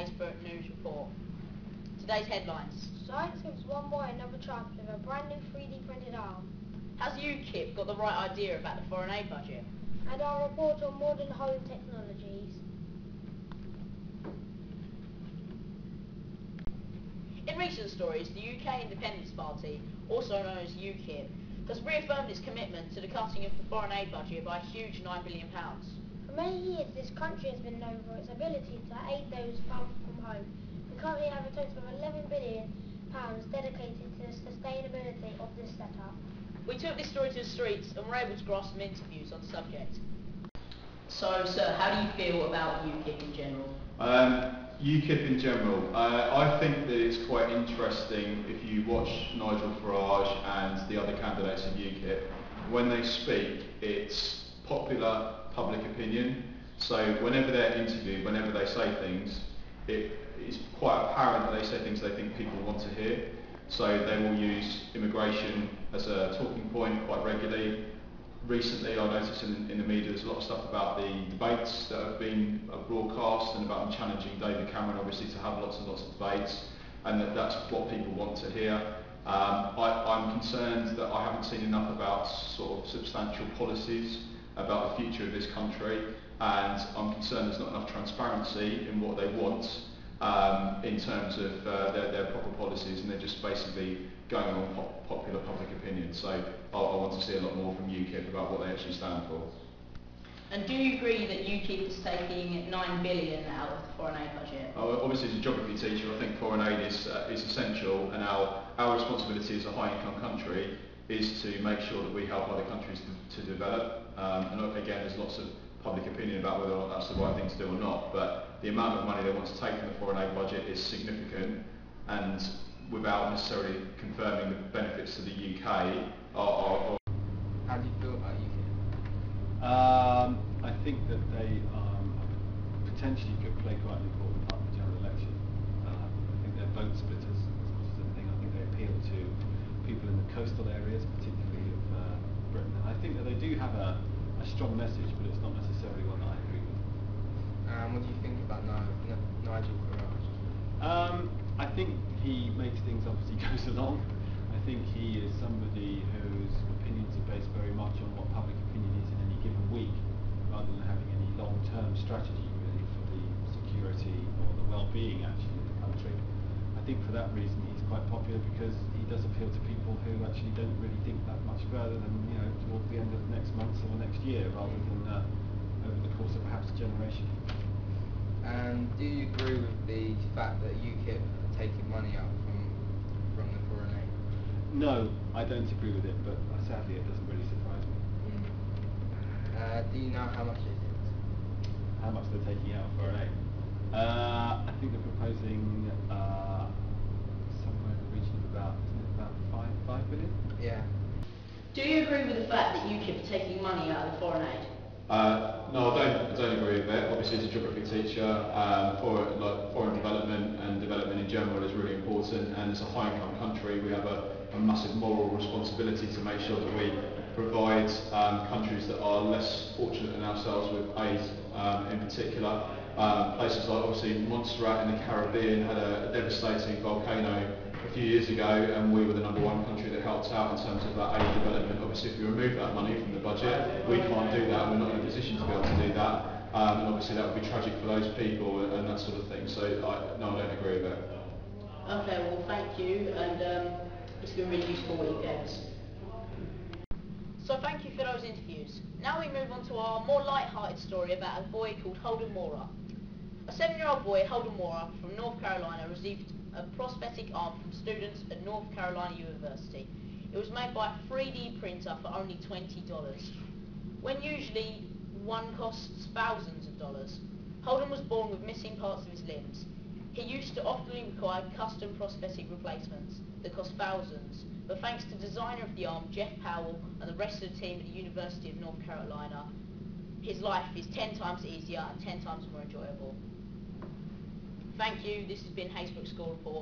Hayesbrook News Report. Today's headlines. Science gives one boy another chance with a brand new 3D printed arm. Has UKIP got the right idea about the foreign aid budget? And our report on modern home technologies. In recent stories, the UK Independence Party, also known as UKIP, has reaffirmed its commitment to the cutting of the foreign aid budget by a huge £9 billion. For many years, this country has been known for its ability to aid those far from home. We currently have a total of £11 billion dedicated to the sustainability of this setup. We took this story to the streets and were able to grasp some interviews on the subject. So, sir, how do you feel about UKIP in general? UKIP in general, I think that it's quite interesting if you watch Nigel Farage and the other candidates of UKIP. When they speak, it's popular public opinion. So whenever they're interviewed, whenever they say things, it is quite apparent that they say things they think people want to hear. So they will use immigration as a talking point quite regularly. Recently, I noticed in the media there's a lot of stuff about the debates that have been broadcast and about them challenging David Cameron, obviously, to have lots and lots of debates, and that's what people want to hear. I'm concerned that I haven't seen enough about sort of substantial policies about the future of this country, and I'm concerned there's not enough transparency in what they want in terms of their proper policies, and they're just basically going on popular public opinion. So I want to see a lot more from UKIP about what they actually stand for. And do you agree that UKIP is taking £9 billion out of the foreign aid budget? Obviously, as a geography teacher, I think foreign aid is essential, and our responsibility as a high-income country is to make sure that we help other countries to develop. And again, there's lots of public opinion about whether or not that's the right thing to do or not, but the amount of money they want to take from the foreign aid budget is significant, and without necessarily confirming the benefits to the UK are. How do you feel about UKIP? I think that they potentially could play quite an important part in the general election. I think they're vote splitters as much as anything. I think they appeal to people in the coastal areas, particularly of Britain. And I think that they do have a strong message, but it's not necessarily one that I agree with. What do you think about Nigel Farage? I think he makes things obviously goes along. I think he is somebody whose opinions are based very much on what public opinion is in any given week, rather than having any long-term strategy really for the security or the well-being actually of the country. I think for that reason he's quite popular, because he does appeal to people who actually don't really think that much further than, you know, towards the end of next month or next year, rather than over the course of perhaps a generation. And do you agree with the fact that UKIP are taking money out from the foreign aid? No, I don't agree with it, but sadly it doesn't really surprise me. Do you know how much it is? How much they're taking out of foreign aid? I think they're proposing somewhere in the region of about 5 billion? Yeah. Do you agree with the fact that UKIP are taking money out of the foreign aid? No, I don't agree with it. Obviously, as a geography teacher, foreign development and development in general is really important, and as a high-income country we have a massive moral responsibility to make sure that we provide countries that are less fortunate than ourselves with aid, in particular. Places like obviously Montserrat in the Caribbean had a devastating volcano a few years ago, and we were the #1 country that helped out in terms of that aid development. Obviously, if we remove that money from the budget, we can't do that, and we're not in a position to be able to do that. And obviously that would be tragic for those people and that sort of thing. So no, I don't agree with that. Okay, well thank you, and it's been really useful what you gave us. So thank you for those interviews. Now we move on to our more light-hearted story about a boy called Holden Mora. A 7-year-old boy, Holden Mora, from North Carolina, received a prosthetic arm from students at North Carolina University. It was made by a 3D printer for only $20, when usually one costs thousands of dollars. Holden was born with missing parts of his limbs. He used to often require custom prosthetic replacements that cost thousands, but thanks to the designer of the arm, Jeff Powell, and the rest of the team at the University of North Carolina, his life is 10 times easier and 10 times more enjoyable. Thank you. This has been Hayesbrook School Report.